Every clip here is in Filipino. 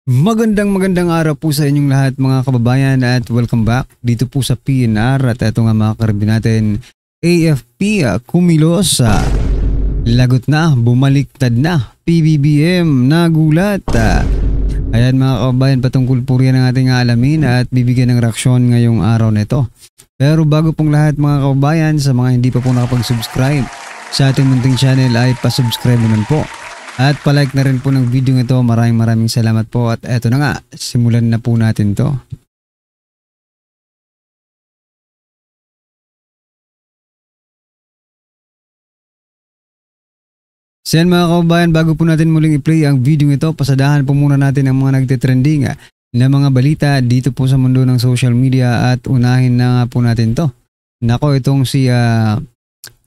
Magandang araw po sa inyong lahat mga kababayan at welcome back dito po sa PNR at ito nga mga karabin natin AFP kumilos lagot na, bumaliktad na, PBBM nagulat. Ayan mga kababayan, patungkol po riyan ang ating alamin at bibigyan ng reaksyon ngayong araw na ito. Pero bago pong lahat mga kababayan, sa mga hindi pa po nakapag-subscribe sa ating munting channel ay pa-subscribe naman po. At palike na rin po ng video ito. Maraming salamat po. At eto na nga, simulan na po natin to. So yan mga kababayan, bago po natin muling i-play ang video ito, pasadahan po muna natin ang mga nagtitrending na mga balita dito po sa mundo ng social media at unahin na nga po natin to. Nako, itong si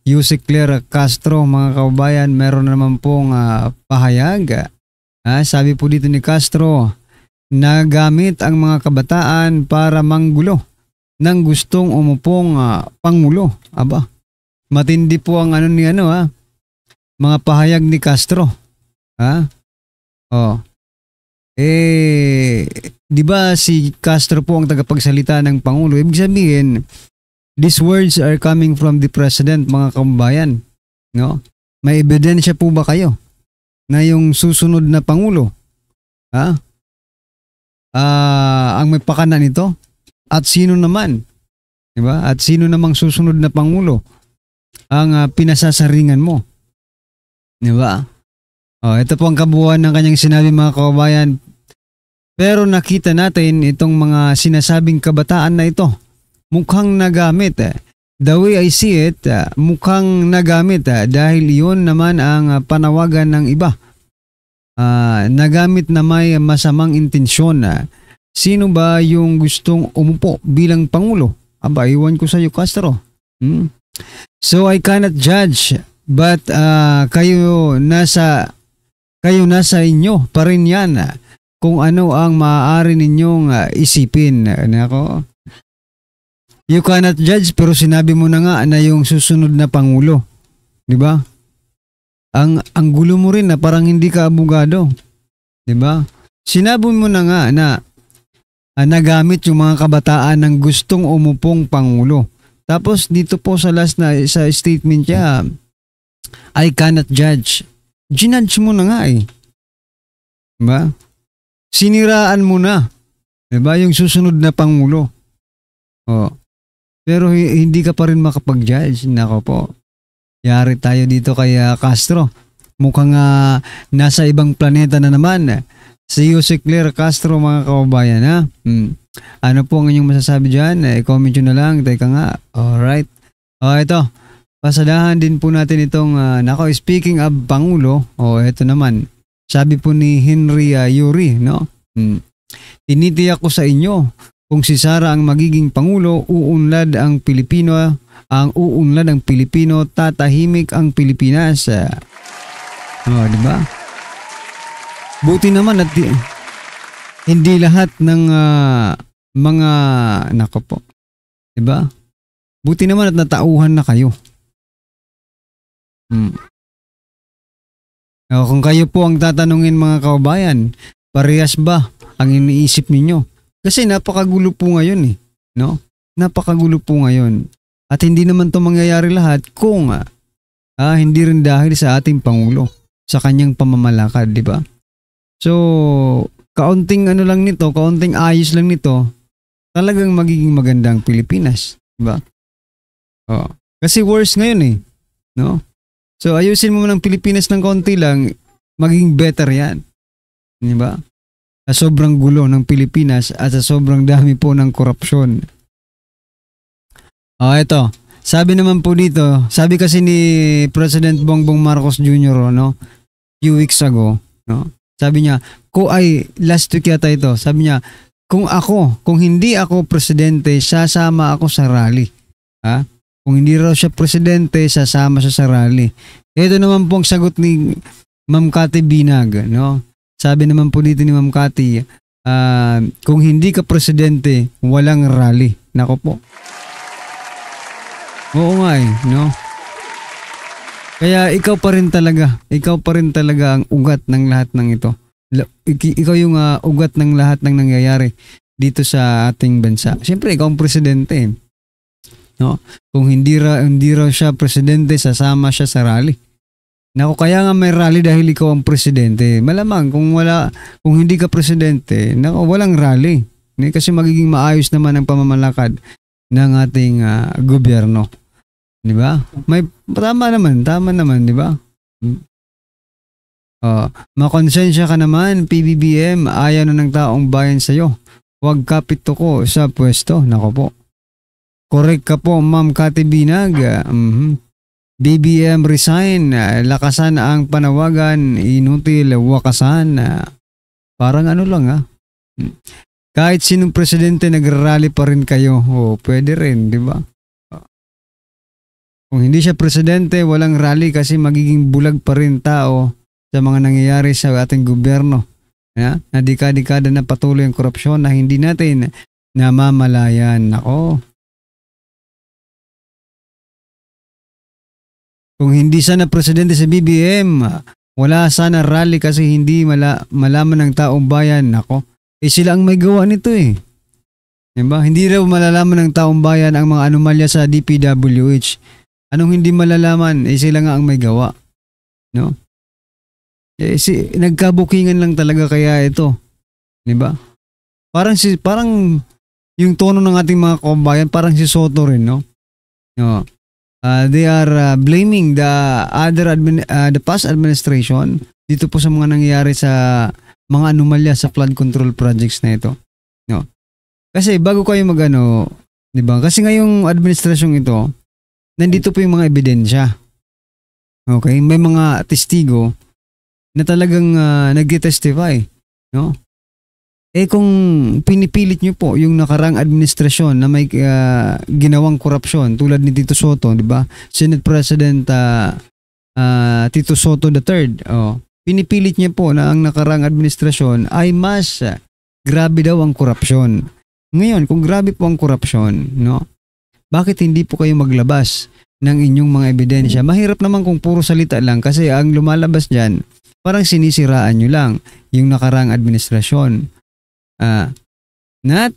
Yusek Claire Castro mga kababayan, meron naman pong pahayag. Sabi po dito ni Castro, nagamit ang mga kabataan para manggulo ng gustong umupong pangulo. Aba, matindi po ang mga pahayag ni Castro. Di ba si Castro po ang tagapagsalita ng pangulo? Ibig sabihin, these words are coming from the president mga kababayan. No? May ebidensya po ba kayo na yung susunod na pangulo ang may pakana nito? At sino naman? Diba? At sino namang susunod na pangulo ang pinasasaringan mo? Diba? Ito po ang kabuuan ng kanyang sinabi mga kababayan. Pero nakita natin itong mga sinasabing kabataan na ito. Mukhang nagamit. The way I see it, mukhang nagamit dahil iyon naman ang panawagan ng iba. Nagamit na may masamang intensyon. Sino ba yung gustong umupo bilang pangulo? Aba, iwan ko sa iyo, Castro. So I cannot judge, but kayo nasa inyo pa rin yan kung ano ang maaari ninyong isipin. Nako. You cannot judge, pero sinabi mo na nga na yung susunod na pangulo. Di ba? Ang gulo mo rin na parang hindi ka abogado. Di ba? Sinabi mo na nga na nagamit yung mga kabataan ng gustong umupong pangulo. Tapos dito po sa last na sa statement niya, I cannot judge. Ginudge mo na nga eh. Di ba? Siniraan mo na. Di ba? Yung susunod na pangulo. Pero hindi ka pa rin makapag-judge. Nako po. Yari tayo dito kay Castro. Mukhang nasa ibang planeta na naman. Si Yusek Claire Castro mga kababayan. Ano po ang inyong masasabi dyan? I-comment nyo na lang. Teka nga. Alright. Ito. Pasadahan din po natin itong speaking of Pangulo. Ito naman. Sabi po ni Henry Yuri. No? Tinitiyak ko sa inyo. Kung si Sara ang magiging pangulo, uunlad ang Pilipino, tatahimik ang Pilipinas. Di ba? Buti naman at hindi lahat ng mga nako po. Di ba? Buti naman at natauhan na kayo. Kung kayo po ang tatanungin mga kababayan, parehas ba ang iniisip ninyo? Kasi napakagulo po ngayon eh. No? Napakagulo po ngayon. At hindi naman ito mangyayari lahat kung hindi rin dahil sa ating Pangulo. Sa kanyang pamamalakad, di ba? So, kaunting kaunting ayos lang nito, talagang magiging magandang Pilipinas. Di ba? Kasi worse ngayon eh. No? So, ayusin mo ng Pilipinas ng kaunti lang, magiging better yan. Di ba? Sa sobrang gulo ng Pilipinas at sa sobrang dami po ng korupsyon. Ito. Sabi naman po dito, sabi kasi ni President Bongbong Marcos Jr. Few weeks ago, sabi niya, last week yata ito, sabi niya, kung hindi ako presidente, sasama ako sa rally. Kung hindi raw siya presidente, sasama siya sa rally. Ito naman po ang sagot ni Ma'am Cathy Binag, Sabi naman po dito ni Ma'am Cathy, kung hindi ka presidente, walang rally. Nako po. Oo nga eh, no? Kaya ikaw pa rin talaga ang ugat ng lahat ng ito. Ikaw yung ugat ng lahat ng nangyayari dito sa ating bansa. Siyempre, ikaw ang presidente. No? Kung hindi raw siya presidente, sasama siya sa rally. Nako, kaya nga may rally dahil ikaw ang presidente. Malamang kung hindi ka presidente, nako, walang rally. Kasi magiging maayos naman ang pamamalakad ng ating gobyerno. 'Di ba? Tama naman, 'di ba? Makonsensya ka naman, PBBM, ayaw na ng taong bayan sa'yo. Huwag kapit ko sa pwesto. Nako po. Correct ka po, Ma'am Kati Binag. BBM resign, lakasan ang panawagan, inutil, wakasan. Parang ano lang Kahit sinong presidente nagrarally pa rin kayo. Pwede rin, di ba? Kung hindi siya presidente, walang rally kasi magiging bulag pa rin tao sa mga nangyayari sa ating gobyerno. Na dekada-dekada na patuloy ang korupsyon na hindi natin namamalayan. Nako. Kung hindi sana presidente sa BBM, wala sana rally kasi hindi malaman ng taong bayan. Nako. Sila ang may gawa nito eh. Diba? Hindi raw malalaman ng taong bayan ang mga anomalya sa DPWH. Anong hindi malalaman? Sila nga ang may gawa. No? Nagkabukingan lang talaga kaya ito. 'Di ba? Parang yung tono ng ating mga kababayan parang si Soto rin, no? No. They are blaming the past administration dito po sa mga nangyayari sa mga anomalya sa flood control projects na ito. No. Kasi bago kayo 'di ba? Kasi ngayong administrasyong ito, nandito po yung mga ebidensya. Okay, may mga testigo na talagang nag-testify, no? Kung pinipilit nyo po yung nakarang administrasyon na may ginawang korupsyon tulad ni Tito Soto, di ba? Senate President Tito Soto III. Pinipilit niya po na ang nakarang administrasyon ay mas grabe daw ang korupsyon. Ngayon, kung grabe po ang korupsyon, no? Bakit hindi po kayo maglabas ng inyong mga ebidensya? Mahirap naman kung puro salita lang kasi ang lumalabas diyan parang sinisiraan nyo lang yung nakarang administrasyon. Not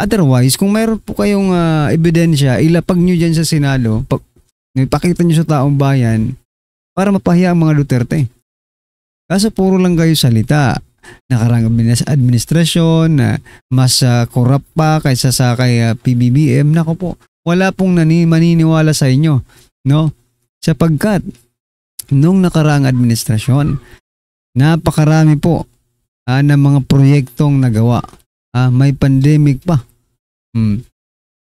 otherwise, kung mayroon po kayong ebidensya, ilapag nyo dyan sa Senado, ipakita nyo sa taong bayan para mapahiya ang mga Duterte. Kaso puro lang kayo salita. Nakarang administrasyon, mas corrupt pa kaysa sa kay PBBM. Nako po, wala pong maniniwala sa inyo. No? Sapagkat nung nakaraang administrasyon, napakarami po ng mga proyektong nagawa. May pandemic pa.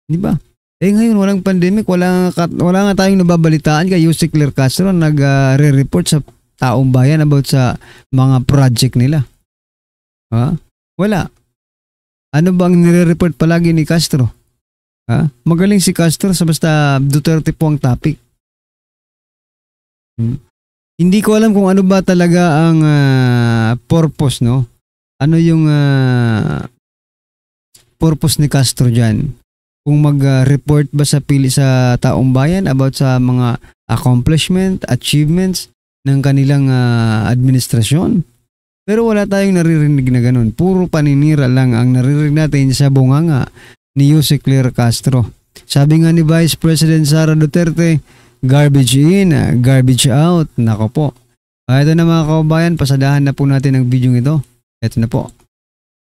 Di ba? Ngayon walang pandemic, wala nga tayong nababalitaan kay Yusek Ler Castro nag-re-report sa taong bayan about sa mga project nila. Wala. Ano bang nire-report palagi ni Castro? Magaling si Castro sa basta Duterte po ang topic. Hindi ko alam kung ano ba talaga ang purpose, no? Ano yung purpose ni Castro dyan? Kung mag-report ba sa taong bayan about sa mga accomplishment, achievements ng kanilang administrasyon? Pero wala tayong naririnig na ganun. Puro paninira lang ang naririnig natin sa bunganga ni Yusek Ler Castro. Sabi nga ni Vice President Sara Duterte, garbage in, garbage out. Nako po. Ito na mga kababayan, pasadahan na po natin ang video ito. Ito na po.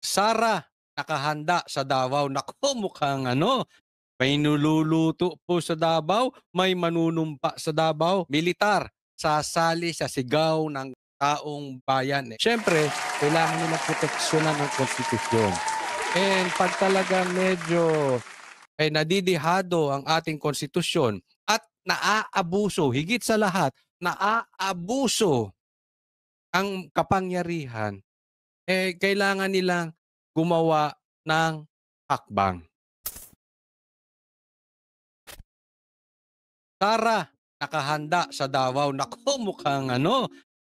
Sara, nakahanda sa Davao. Nako, mukhang may nululuto po sa Davao, may manunumpa sa Davao. Militar, sasali sa sigaw ng taong bayan. Siyempre, kailangan nilang proteksyonan ng konstitusyon. And pag talagang medyo nadidihado ang ating konstitusyon at naaabuso, higit sa lahat, naaabuso ang kapangyarihan, kailangan nilang gumawa ng hakbang. Sara, nakahanda sa Davao. Nako, mukhang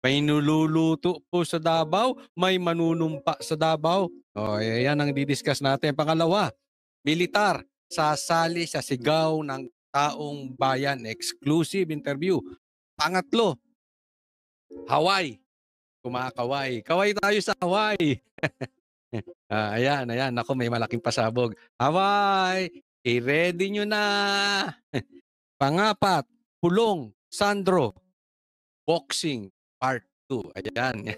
may nululuto po sa Davao, may manunumpa sa Davao. Yan ang didiscuss natin. Pangalawa, militar, sasali sa sigaw ng taong bayan. Exclusive interview. Pangatlo, Hawaii. kumakaway. Kaway tayo sa Hawaii. Ayan, ayan. Naku, may malaking pasabog. Hawaii, i-ready nyo na. Pangapat, Pulong, Sandro, Boxing, Part 2. Ayan,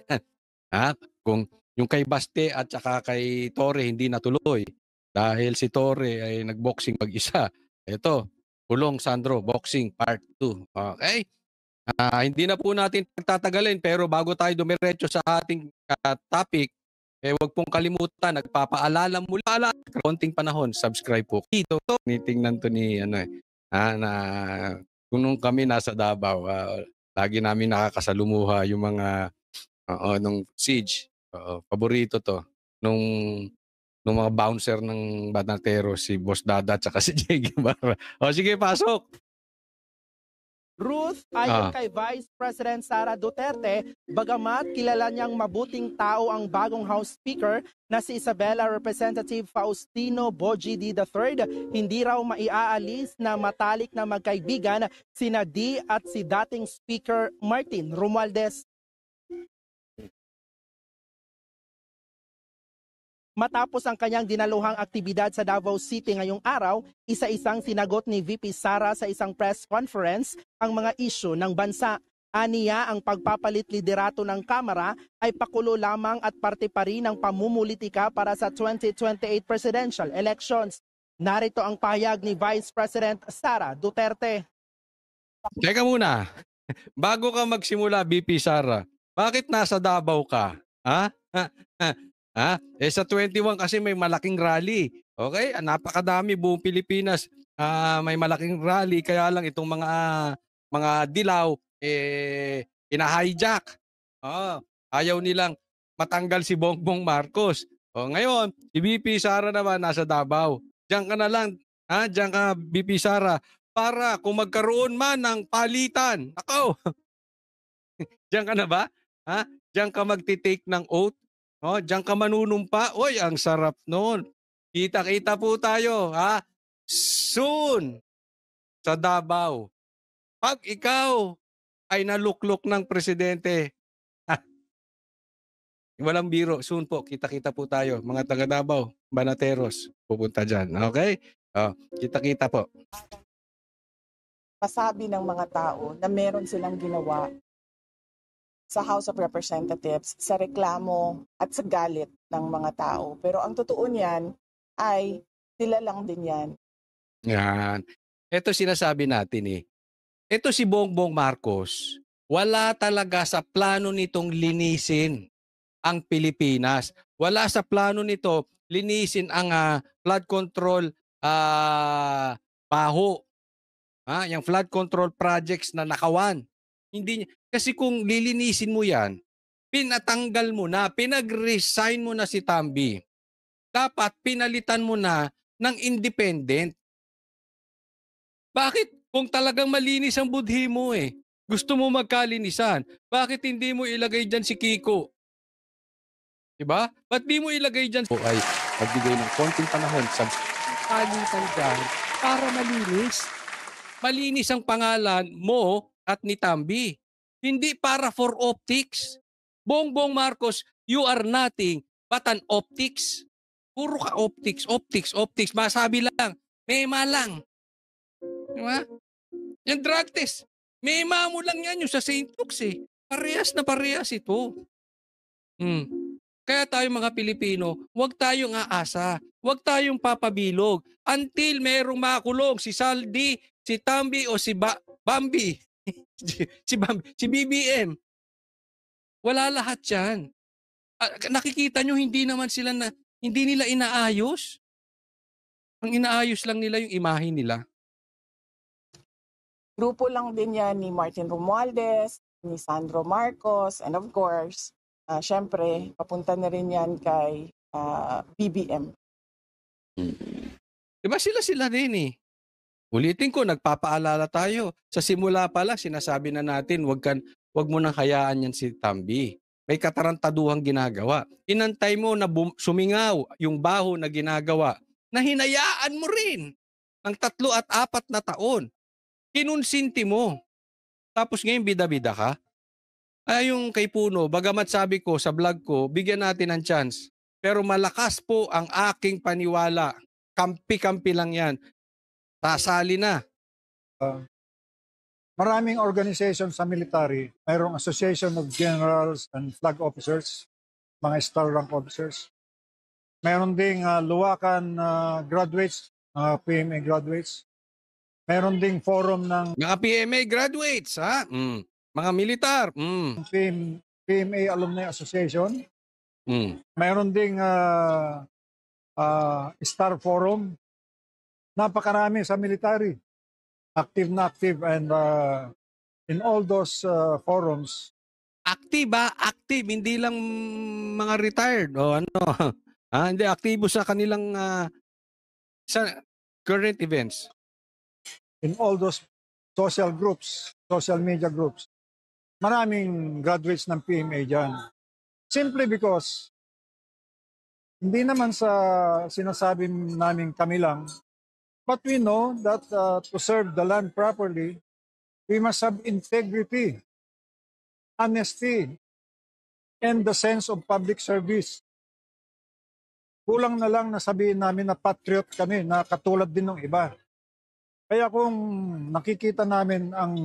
yan. Kung yung kay Baste at saka kay Torre hindi natuloy dahil si Torre ay nagboxing mag-isa. Ito, Pulong, Sandro, Boxing, Part 2. Okay? Hindi na po natin pagtatagalin pero bago tayo dumiretso sa ating topic, huwag pong kalimutan, nagpapaalala mula konting panahon, subscribe po. Ito, tinitingnan to ni na kung nung kami nasa Davao, lagi namin nakakasalumuha yung mga nung Siege. Paborito to nung mga bouncer ng Banatero, si Boss Dada at saka si Jay Guevara. Sige, pasok. Ruth, ayon kay Vice President Sara Duterte, bagamat kilala niyang mabuting tao ang bagong House Speaker na si Isabela Representative Faustino Bojidi III, hindi raw maiaalis na matalik na magkaibigan sina D at si dating Speaker Martin Romualdez. Matapos ang kanyang dinaluhang aktibidad sa Davao City ngayong araw, isa-isang sinagot ni VP Sara sa isang press conference ang mga isyu ng bansa. Aniya, ang pagpapalit liderato ng Kamara ay pakulo lamang at parte pa rin ng pamumulitika para sa 2028 presidential elections. Narito ang pahayag ni Vice President Sara Duterte. Teka muna, bago ka magsimula, VP Sara, bakit nasa Davao ka? Sa 21 kasi may malaking rally. Okay? Napakadami buong Pilipinas. May malaking rally kaya lang itong mga dilaw ina-hijack. Ayaw nilang matanggal si Bongbong Marcos. Ngayon, si VP Sara naman nasa Davao. Diyan ka na lang, diyan ka VP Sara, para kung magkaroon man ng palitan. Ako. Diyan ka na ba? Diyan ka magti-take ng oath. Diyan ka manunumpa. Oy, ang sarap noon. Kita-kita po tayo, soon sa Davao. Pag ikaw ay naluklok ng presidente, walang biro, soon po, kita-kita po tayo. Mga taga Davao, Banateros, pupunta dyan. Okay? Kita-kita po. Masabi ng mga tao na meron silang ginawa sa House of Representatives sa reklamo at sa galit ng mga tao. Pero ang totoo niyan ay sila lang din yan. Yan. Ito sinasabi natin Ito si Bongbong Marcos, wala talaga sa plano nitong linisin ang Pilipinas. Wala sa plano nito linisin ang flood control baho. Yung flood control projects na nakawan. Hindi, kasi kung lilinisin mo yan, pinatanggal mo na, pinag-resign mo na si Tambi. Dapat pinalitan mo na ng independent. Bakit? Kung talagang malinis ang budhi mo gusto mo magkalinisan, bakit hindi mo ilagay dyan si Kiko? Diba? Ba't di mo ilagay dyan? Ay magbigay ng konting panahon sa palitan dyan para malinis. Malinis ang pangalan mo at ni Tambi. Hindi para for optics. Bongbong Marcos, you are nothing but an optics. Puro ka optics, optics, optics. Masabi lang, mema lang. Diba? Yung drug test, mema mo lang yan yung sa St. Luke's Parehas na parehas ito. Kaya tayo mga Pilipino, huwag tayong aasa. Huwag tayong papabilog until merong makulong si Saldi, si Tambi o si Bambi. si BBM. Wala lahat yan. Nakikita nyo hindi nila inaayos. Ang inaayos lang nila yung imahe nila. Grupo lang din yan ni Martin Romualdez, ni Sandro Marcos, and of course, syempre, papunta na rin yan kay BBM. Diba sila din Ulitin ko, nagpapaalala tayo. Sa simula pa lang, sinasabi na natin, wag mo nang hayaan yan si Tambi. May katarantaduhang ginagawa. Inantay mo na sumingaw yung baho na ginagawa na hinayaan mo rin ng 3 at 4 na taon. Kinunsinti mo. Tapos ngayon bida-bida ka? Ay, yung kay Puno, bagamat sabi ko sa vlog ko, bigyan natin ng chance. Pero malakas po ang aking paniwala. Kampi-kampi lang yan. Sasali na. Maraming organization sa military, mayroong Association of Generals and Flag Officers, mga star rank officers. Mayroon ding luwakan graduates, PMA graduates. Mayroon ding forum ng Mga PMA graduates, ha? Mga militar. PMA Alumni Association. Mayroon ding Star Forum. Napakarami sa military. Active na active, and in all those forums. Active ba? Active. Hindi lang mga retired. O ano. Hindi, aktibo sa kanilang sa current events. In all those social groups, social media groups. Maraming graduates ng PMA dyan. Simply because hindi naman sa sinasabi namin kami lang, but we know that to serve the land properly, we must have integrity, honesty, and the sense of public service. Kulang na lang na sabihin namin na patriot kami, na katulad din ng iba. Kaya kung nakikita namin ang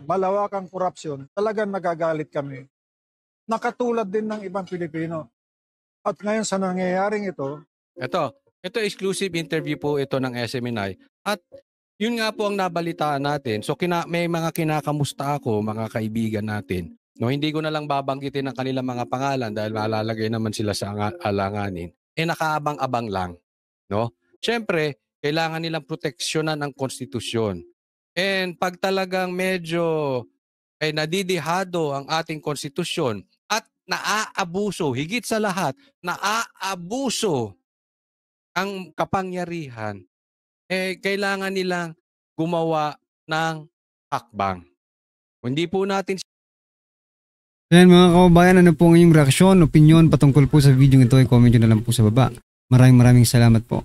malawakang korupsyon, talagang nagagalit kami. Nakatulad din ng ibang Pilipino. At ngayon sa nangyayaring ito, Ito exclusive interview po ito ng SMNI. At yun nga po ang nabalitaan natin. So may mga kinakamusta ako, mga kaibigan natin. No, hindi ko na lang babanggitin ang kanilang mga pangalan dahil malalagay naman sila sa alanganin. Nakaabang-abang lang. No? Siyempre, kailangan nilang proteksyonan ang konstitusyon. And pag talagang medyo nadidihado ang ating konstitusyon at naaabuso, higit sa lahat, naaabuso ang kapangyarihan, kailangan nilang gumawa ng hakbang. Hindi po natin. Yan mga kababayan, ano po ang inyong reaksyon, opinion patungkol po sa video ito, i-comment nyo na lang po sa baba. Maraming salamat po.